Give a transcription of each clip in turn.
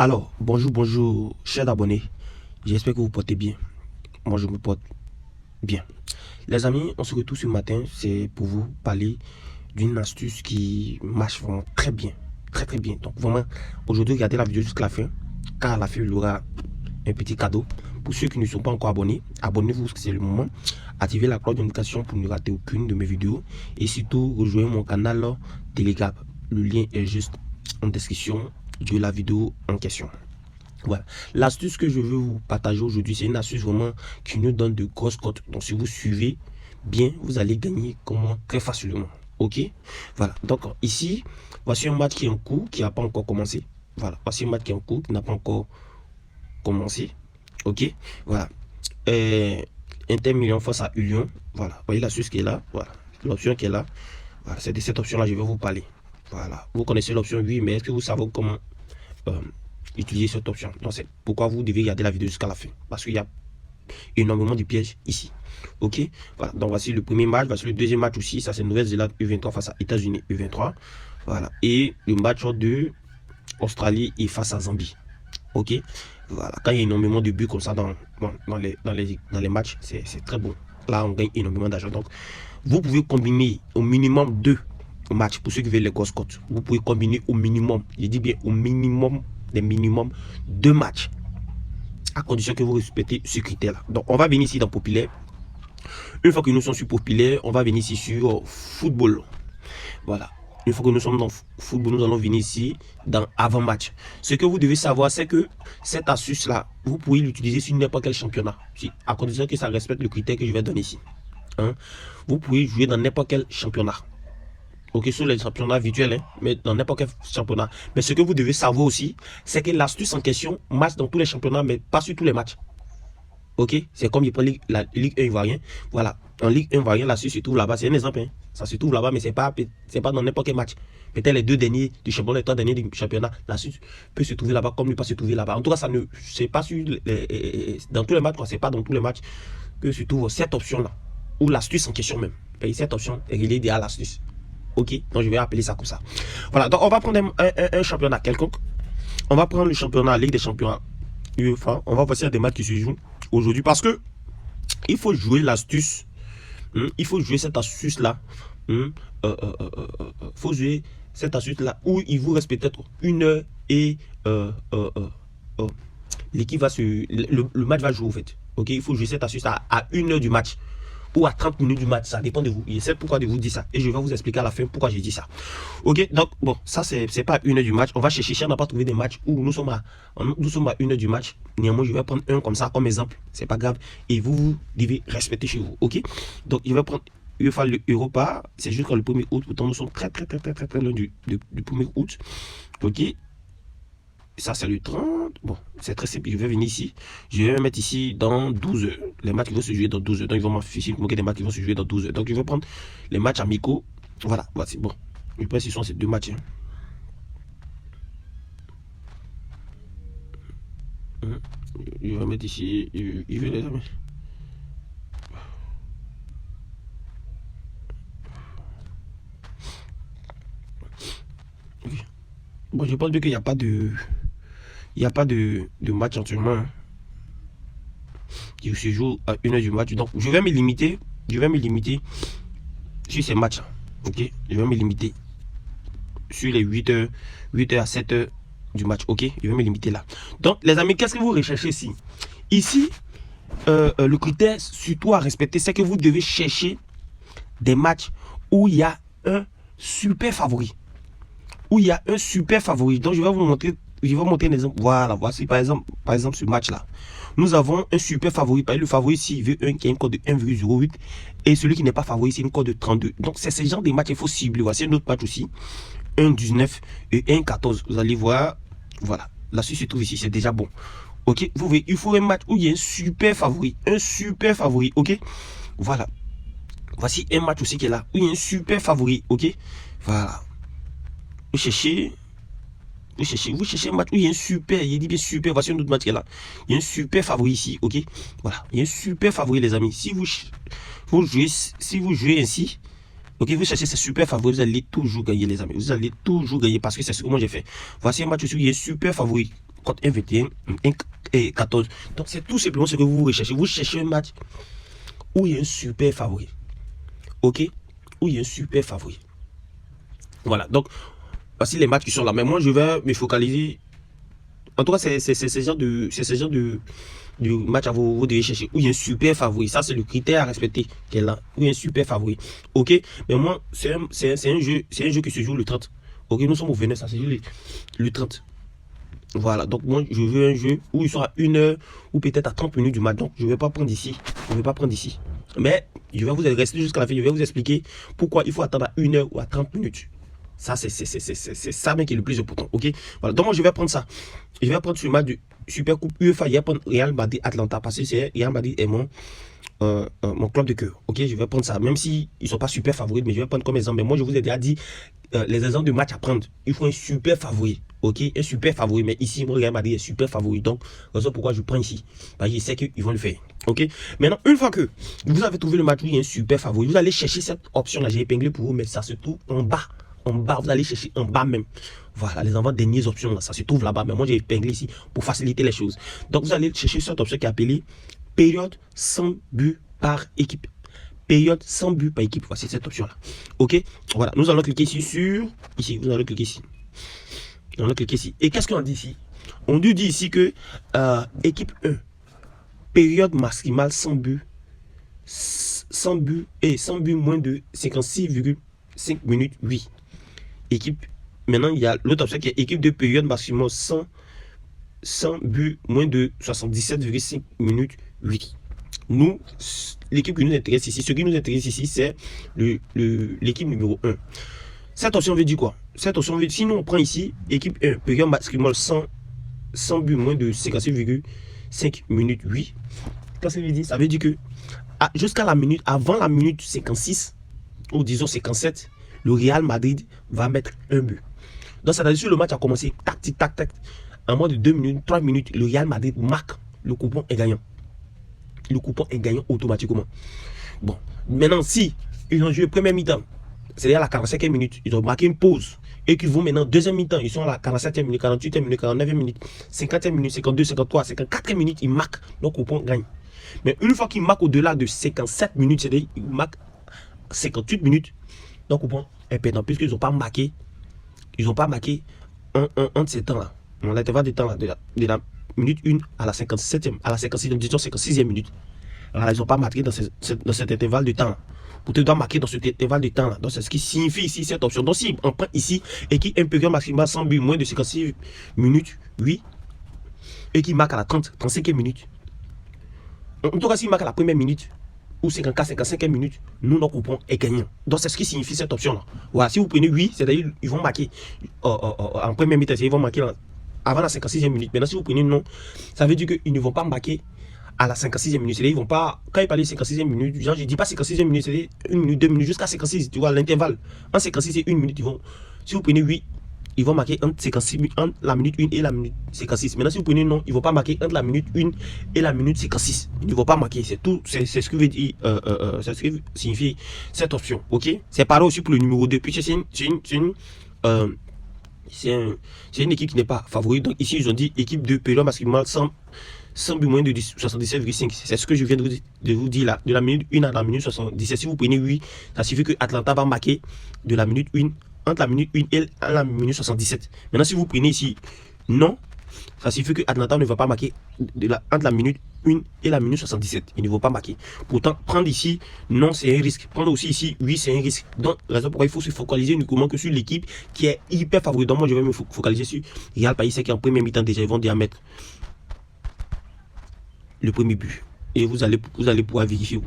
Alors, bonjour, chers abonnés. J'espère que vous portez bien. Moi, je me porte bien. Les amis, on se retrouve ce matin. C'est pour vous parler d'une astuce qui marche vraiment très bien. Très bien. Donc, vraiment, aujourd'hui, regardez la vidéo jusqu'à la fin. Car à la fin, il y aura un petit cadeau. Pour ceux qui ne sont pas encore abonnés, abonnez-vous, c'est le moment. Activez la cloche de notification pour ne rater aucune de mes vidéos. Et surtout, rejoignez mon canal Telegram. Le lien est juste en description de la vidéo en question. Voilà. L'astuce que je veux vous partager aujourd'hui, c'est une astuce vraiment qui nous donne de grosses cotes. Donc, si vous suivez bien, vous allez gagner comment très facilement. Ok. Voilà. Donc, ici, voici un match qui est en cours, qui n'a pas encore commencé. Voilà. Voici un match qui est en cours, qui n'a pas encore commencé. Ok. Voilà. Inter Milan face à Lyon. Voilà. Vous voyez l'astuce qui est là. Voilà. L'option qui est là. Voilà. C'est de cette option-là que je vais vous parler. Voilà. Vous connaissez l'option 8, mais est-ce que vous savez comment utiliser cette option? Donc, c'est pourquoi vous devez regarder la vidéo jusqu'à la fin. Parce qu'il y a énormément de pièges ici. Ok. Voilà. Donc, voici le premier match. Voici le deuxième match aussi. Ça, c'est Nouvelle-Zélande U23 face à États-Unis U23. Voilà. Et le match de Australie et face à Zambie. Ok. Voilà. Quand il y a énormément de buts comme ça dans les matchs, c'est très bon. Là, on gagne énormément d'argent. Donc, vous pouvez combiner au minimum 2 matchs pour ceux qui veulent les grosses cotes. Vous pouvez combiner au minimum, je dis bien au minimum, des minimum 2 matchs. À condition que vous respectez ce critère-là. Donc, on va venir ici dans Populaire. Une fois que nous sommes sur Populaire, on va venir ici sur Football. Voilà. Une fois que nous sommes dans Football, nous allons venir ici dans Avant-match. Ce que vous devez savoir, c'est que cette astuce-là, vous pouvez l'utiliser sur n'importe quel championnat. À condition que ça respecte le critère que je vais donner ici. Hein? Vous pouvez jouer dans n'importe quel championnat. Ok, sur les championnats virtuels, hein, mais dans n'importe quel championnat. Mais ce que vous devez savoir aussi, c'est que l'astuce en question marche dans tous les championnats, mais pas sur tous les matchs. Ok, c'est comme il prend la Ligue 1 ivoirien. Voilà, en Ligue 1 ivoirien, l'astuce se trouve là-bas. C'est un exemple, hein. Ça se trouve là-bas, mais c'est pas dans n'importe quel match. Peut-être les 2 derniers du championnat, les 3 derniers du championnat, l'astuce peut se trouver là-bas comme ne pas se trouver là-bas. En tout cas, ça ne, c'est pas sur dans tous les matchs, c'est pas dans tous les matchs que se trouve cette option-là, ou l'astuce en question même. Et cette option est reliée à l'astuce. Ok, donc je vais appeler ça comme ça. Voilà, donc on va prendre un championnat quelconque. On va prendre le championnat Ligue des Champions UEFA. On va passer à des matchs qui se jouent aujourd'hui parce que il faut jouer l'astuce. Il faut jouer cette astuce-là. Il faut jouer cette astuce-là où il vous reste peut-être 1 heure et l'équipe va le match va jouer au fait. Ok, il faut jouer cette astuce-là à 1 heure du match. Ou à 30 minutes du match, ça dépend de vous. Et c'est pourquoi je vous dis ça. Et je vais vous expliquer à la fin pourquoi j'ai dit ça. Ok, donc bon, ça c'est pas 1 heure du match. On va chercher, on n'a pas trouvé des matchs où nous sommes à 1 heure du match. Néanmoins, je vais prendre un comme ça, comme exemple. C'est pas grave. Et vous devez respecter chez vous. Ok, donc je vais prendre UEFA Europa. C'est jusqu'à le 1er août. Pourtant, nous sommes très loin du 1er août. Ok. Ça, c'est le 30. Bon, c'est très simple. Je vais venir ici. Je vais me mettre ici dans 12 heures. Les matchs qui vont se jouer dans 12 heures. Donc, ils vont m'afficher des matchs qui vont se jouer dans 12 heures. Donc, je vais prendre les matchs amicaux. Voilà, voici. Bon, je pense que ce sont ces 2 matchs. Je vais mettre ici. Je vais les amis. Okay. Bon, je pense bien qu'il n'y a pas de. Il n'y a pas de match entièrement qui se joue à 1 heure du match. Donc, je vais me limiter sur ces matchs. Ok, je vais me limiter sur les 8 heures à 7 heures du match. Ok, je vais me limiter là. Donc, les amis, qu'est-ce que vous recherchez ici? Ici, le critère surtout à respecter, c'est que vous devez chercher des matchs où il y a un super favori. Donc, je vais vous montrer. Je vais vous montrer un exemple. Voilà, voici par exemple ce match-là. Nous avons un super favori. Le favori ici, il veut un qui a une cote de 1,08. Et celui qui n'est pas favori, c'est une cote de 32. Donc, c'est ce genre de match qu'il faut cibler. Voici un autre match aussi. 1,19 et 1,14. Vous allez voir. Voilà. La suite se trouve ici. C'est déjà bon. Ok. Vous voyez, il faut un match où il y a un super favori. Ok. Voilà. Voici un match aussi qui est là. Où il y a un super favori. Ok. Voilà. Vous cherchez un match où il y a un super, il dit bien super, voici un autre match qui est là. Il y a un super favori ici, ok. Voilà, il y a un super favori les amis. Si vous jouez ainsi, ok, vous cherchez ce super favori, vous allez toujours gagner les amis. Vous allez toujours gagner parce que c'est ce que moi j'ai fait. Voici un match où il y a un super favori. contre 1,21, 1,14. Donc c'est tout simplement ce que vous recherchez. Vous cherchez un match où il y a un super favori. Ok? Où il y a un super favori. Voilà, donc voici les matchs qui sont là. Mais moi, je vais me focaliser. En tout cas, c'est ce genre de match à vous devez chercher. Où il y a un super favori. Ça, c'est le critère à respecter qui est là. Où il y a un super favori. Ok? Mais moi, c'est un jeu qui se joue le 30. Ok? Nous sommes au 29, ça se joue le 30. Voilà, donc moi je veux un jeu où il sera 1 heure ou peut-être à 30 minutes du match. Donc je ne vais pas prendre ici. Je ne vais pas prendre ici. Mais je vais vous rester jusqu'à la fin. Je vais vous expliquer pourquoi il faut attendre à 1 heure ou à 30 minutes. Ça, c'est ça même qui est le plus important. Ok? Voilà, donc moi je vais prendre ça. Je vais prendre ce match de Super Coupe UEFA. Je vais prendre Real Madrid Atlanta parce que c'est Real Madrid est mon club de cœur. Ok? Je vais prendre ça. Même si ils ne sont pas super favoris, mais je vais prendre comme exemple. Mais moi je vous ai déjà dit les exemples de match à prendre. Il faut un super favori. Ok, un super favori. Mais ici, moi, Real Madrid est super favori. Donc, raison pourquoi je prends ici. Parce que je sais qu'ils vont le faire. Ok. Maintenant, une fois que vous avez trouvé le match où il y a un super favori, vous allez chercher cette option-là. J'ai épinglé pour vous, mais ça se trouve en bas. En bas, vous allez chercher en bas même. Voilà, les avant-dernières options, là, ça se trouve là-bas. Mais moi, j'ai épinglé ici pour faciliter les choses. Donc, vous allez chercher cette option qui est appelée période sans but par équipe. Période sans but par équipe. Voici cette option-là. Ok. Voilà, nous allons cliquer ici sur. Ici, vous allez cliquer ici. On va cliquer ici. Et qu'est-ce qu'on dit ici? On nous dit ici que équipe 1, période maximale sans but, sans but moins de 56,5 minutes, oui. Équipe, maintenant il y a l'autre option qui est équipe de période maximale sans but moins de 77,5 minutes, oui. Nous, l'équipe qui nous intéresse ici, ce qui nous intéresse ici, c'est l'équipe numéro 1. Cette option veut dire quoi? Cette option veut dire, si nous on prend ici, équipe 1, période maximale sans but moins de 56,5 minutes, oui. Qu'est-ce que ça veut dire? Ça veut dire que jusqu'à la minute, avant la minute 56, ou disons 57, le Real Madrid va mettre un but. Donc ça veut dire que le match a commencé, tac, tic, tac, tac. En moins de 2 minutes, 3 minutes, le Real Madrid marque, le coupon est gagnant. Le coupon est gagnant automatiquement. Bon, maintenant si ils ont joué première mi-temps, c'est-à-dire à la 45e minute, ils ont marqué une pause et qu'ils vont maintenant deuxième mi-temps, ils sont à la 47e minute, 48e minute, 49e minute, 50e minute, 52, 53, 54e minute, ils marquent, donc coupon gagne. Mais une fois qu'ils marquent au-delà de 57 minutes, c'est-à-dire qu'ils marquent 58 minutes, donc coupon est perdant puisqu'ils n'ont pas marqué, entre ces temps-là, dans l'intervalle de temps là, de la minute 1 à la 57e, à la 56e minute. Alors, ils n'ont pas marqué dans cet intervalle de temps. Pour te dois marquer dans cet intervalle de temps là. Donc c'est ce qui signifie ici cette option. Donc si on prend ici et qui est un période maximale sans but moins de 56 minutes, oui, et qui marque à la 35e minute. En tout cas, s'il marque à la première minute ou 55e minute, nous notre coupon est gagnant. Donc c'est ce qui signifie cette option là. Voilà, si vous prenez oui, c'est-à-dire ils vont marquer en première mi-temps, ils vont marquer avant la 56e minute. Maintenant si vous prenez non, ça veut dire qu'ils ne vont pas marquer à la 56e minute. C'est-à-dire ils vont pas, quand ils parlent de 56e minute, genre je dis pas 56e minute, c'est-à-dire 1 minute, 2 minutes, jusqu'à 56, tu vois, l'intervalle. En 56 et 1 minute, ils vont, si vous prenez 8, ils vont marquer entre la minute 1 et la minute 56. Maintenant, si vous prenez non, ils ne vont pas marquer entre la minute 1 et la minute 56. Ils ne vont pas marquer, c'est tout, c'est ce que veut dire, c'est ce que signifie cette option, ok? C'est pareil aussi pour le numéro 2, puis c'est une équipe qui n'est pas favorite. Donc ici, ils ont dit équipe de période maximale sans but moins de 77,5. C'est ce que je viens de vous dire là. De la minute 1 à la minute 77. Si vous prenez 8, ça signifie que Atlanta va marquer de la minute 1, entre la minute 1 et la minute 77. Maintenant, si vous prenez ici non, ça signifie que Atlanta ne va pas marquer entre la minute 1 et la minute 77. Il ne va pas marquer. Pourtant, prendre ici, non, c'est un risque. Prendre aussi ici, oui, c'est un risque. Donc, raison pourquoi il faut se focaliser uniquement que sur l'équipe qui est hyper favorite. Donc, moi, je vais me focaliser sur Real Paris, c'est qu'en premier mi-temps, déjà, ils vont déjà mettre le premier but. Et vous allez pouvoir vérifier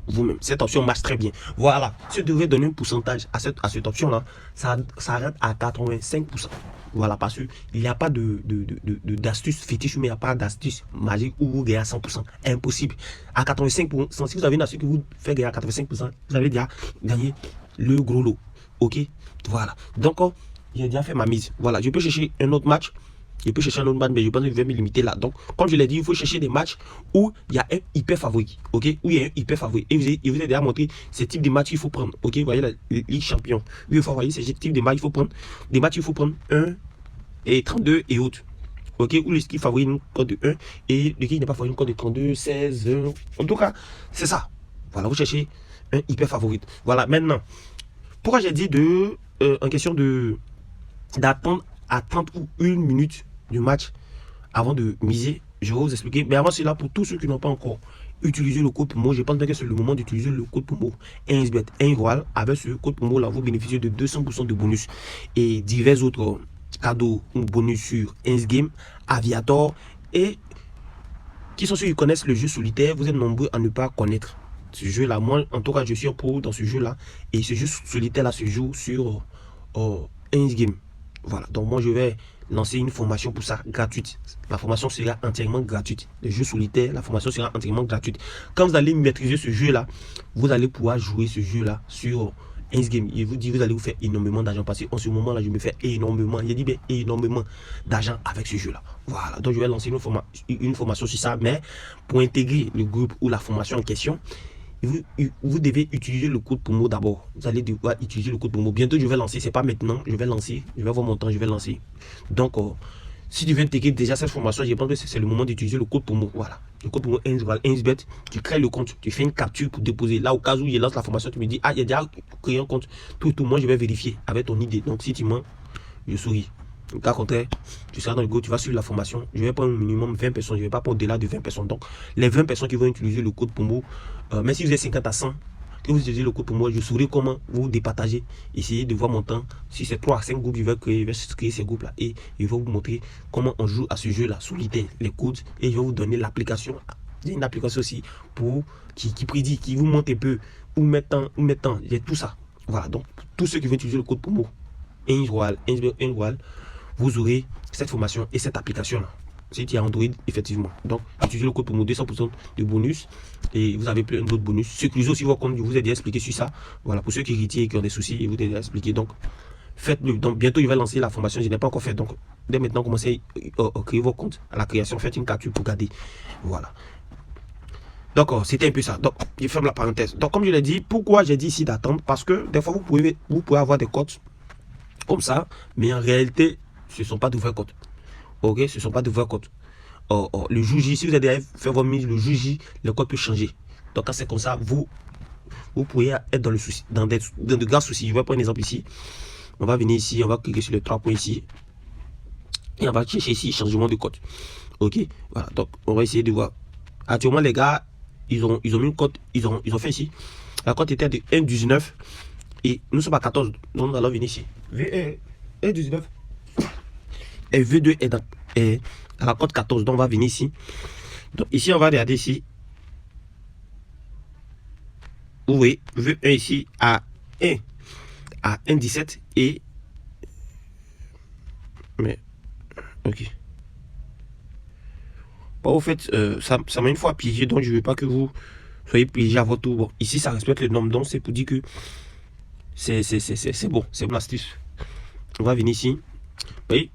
vous-même. Cette option marche très bien. Voilà. Si je devrais donner un pourcentage à cette option-là, ça rentre à 85%. Voilà, parce qu'il n'y a pas d'astuce fétiche, mais il n'y a pas d'astuce magique où vous gagnez à 100%. Impossible. À 85%, si vous avez une astuce que vous fait gagner à 85%, vous avez déjà gagné le gros lot. Ok? Voilà. Donc, j'ai déjà fait ma mise. Voilà. Je peux chercher un autre match. Je peux chercher un autre match, mais je pense que je vais me limiter là. Donc, comme je l'ai dit, il faut chercher des matchs où il y a un hyper favori. Ok? Où il y a un hyper favori. Et je vous ai déjà montré ce type de match qu'il faut prendre. Ok? Vous voyez la Ligue Champion. Oui, il faut voir ce type de match. Il faut prendre des matchs, il faut prendre 1 et 32 et autres. ok, ou l'équipe favorise une cote de 1 et l'équipe n'est pas favori une cote de 32, 16, 1. En tout cas, c'est ça. Voilà, vous cherchez un hyper favorite. Voilà, maintenant, pourquoi j'ai dit en question d'attendre à 30 ou 1 minute du match avant de miser, je vais vous expliquer. Mais avant cela, pour tous ceux qui n'ont pas encore utilisé le code promo, je pense bien que c'est le moment d'utiliser le code promo 1xBet 1 Royal. Avec ce code promo là, vous bénéficiez de 200% de bonus et divers autres cadeaux ou bonus sur 1 Game, Aviator et qui sont ceux qui connaissent le jeu solitaire. Vous êtes nombreux à ne pas connaître ce jeu là. Moi en tout cas je suis un pro dans ce jeu là et ce jeu solitaire là se joue sur 1 Game. Voilà, donc moi je vais lancer une formation pour ça gratuite. La formation sera entièrement gratuite. Le jeu solitaire, la formation sera entièrement gratuite. Quand vous allez maîtriser ce jeu là, vous allez pouvoir jouer ce jeu là sur 1 Game. Il vous dit vous allez vous faire énormément d'argent parce qu'en ce moment là je me fais énormément, il dit bien énormément d'argent avec ce jeu là. Voilà, donc je vais lancer une formation sur ça, mais pour intégrer le groupe ou la formation en question, vous devez utiliser le code promo d'abord. Vous allez devoir utiliser le code promo. Bientôt, je vais lancer. C'est pas maintenant. Je vais lancer. Je vais voir mon temps. Je vais lancer. Donc, si tu veux intégrer déjà cette formation, je pense que c'est le moment d'utiliser le code promo. Voilà. Le code promo 1xBet. Tu crées le compte. Tu fais une capture pour déposer. Là, au cas où je lance la formation, tu me dis, ah, il y a déjà créé un compte. Tout. Moi, je vais vérifier avec ton idée. Donc, si tu mens, je souris. Au cas contraire, tu seras dans le groupe, tu vas suivre la formation. Je vais prendre au minimum 20 personnes. Je ne vais pas prendre au-delà de 20 personnes. Donc, les 20 personnes qui vont utiliser le code promo, même si vous êtes 50 à 100, que vous utilisez le code promo, je saurai comment vous départager. Essayez de voir mon temps. Si c'est 3 à 5 groupes, je vais créer ces groupes-là. Et je vais vous montrer comment on joue à ce jeu-là, solitaire, les codes. Et je vais vous donner l'application. Il y a une application aussi pour, qui prédit, qui vous montre un peu où mettre temps. Il y a tout ça. Voilà, donc, tous ceux qui vont utiliser le code promo, 1 Royal, vous aurez cette formation et cette application là. Si tu as Android, effectivement. Donc, utilisez le code promo 200% de bonus et vous avez plein d'autres bonus. Sécurisez aussi votre compte, je vous ai déjà expliqué sur ça. Voilà, pour ceux qui retirent et qui ont des soucis, je vous ai déjà expliqué. Donc, faites-le. Donc, bientôt, je vais lancer la formation. Je n'ai pas encore fait. Donc, dès maintenant, commencez à créer vos comptes à la création. Faites une capture pour garder. Voilà. Donc, c'était un peu ça. Donc, je ferme la parenthèse. Donc, comme je l'ai dit, pourquoi j'ai dit ici d'attendre? Parce que des fois, vous pouvez avoir des codes comme ça, mais en réalité, ce ne sont pas de vrais codes. Ok, ce ne sont pas de vrais codes. Le jour J, si vous avez fait votre mise, le jour J, le code peut changer. Donc quand c'est comme ça, vous pourriez être dans le souci, dans de grands soucis. Je vais prendre un exemple ici. On va venir ici, on va cliquer sur les 3 points ici. Et on va chercher ici changement de code. Ok, voilà. Donc on va essayer de voir. Actuellement, les gars, ils ont mis une cote, ils ont fait ici. La cote était de 1,19 et nous sommes à 14. Donc nous allons venir ici. 1,19. Et V2 est à la cote 14. Donc on va venir ici. Donc ici on va regarder ici. Vous voyez V1 ici à 1,17 et mais ok. Bon, au fait, ça m'a une fois piégé, donc je ne veux pas que vous soyez piégé à votre tour. Bon, ici ça respecte le nombre, donc c'est pour dire que c'est bon, c'est bon astuce. On va venir ici. Vous voyez,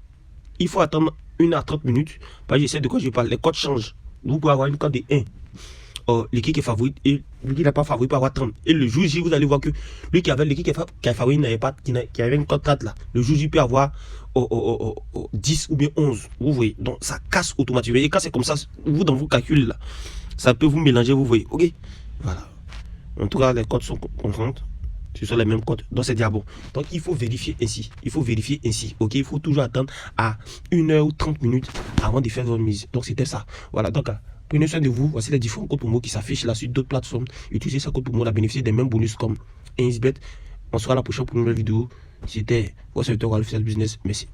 il faut attendre 1 à 30 minutes. Je sais de quoi je parle. Les codes changent. Vous pouvez avoir une cote de 1. L'équipe qui est favorite et lui qui n'est pas favori peut avoir 30. Et le jour J, vous allez voir que lui qui avait l'équipe qui est favori n'avait pas, qui avait une cote 4 là. Le jour J peut avoir 10 ou bien 11. Vous voyez. Donc ça casse automatiquement. Et quand c'est comme ça, vous dans vos calculs là, ça peut vous mélanger, vous voyez. Ok. Voilà. En tout cas, les codes sont constantes. Ce sont les mêmes codes, donc c'est déjà bon. Donc il faut vérifier ainsi. Ok, il faut toujours attendre à 1h ou 30 minutes avant de faire votre mise. Donc c'était ça. Voilà, donc prenez soin de vous. Voici les différents codes promo qui s'affichent là sur d'autres plateformes. Utilisez ce code promo, la bénéficier des mêmes bonus comme 1xBet. On sera à la prochaine pour une nouvelle vidéo. C'était votre serviteur Ralph Business. Merci.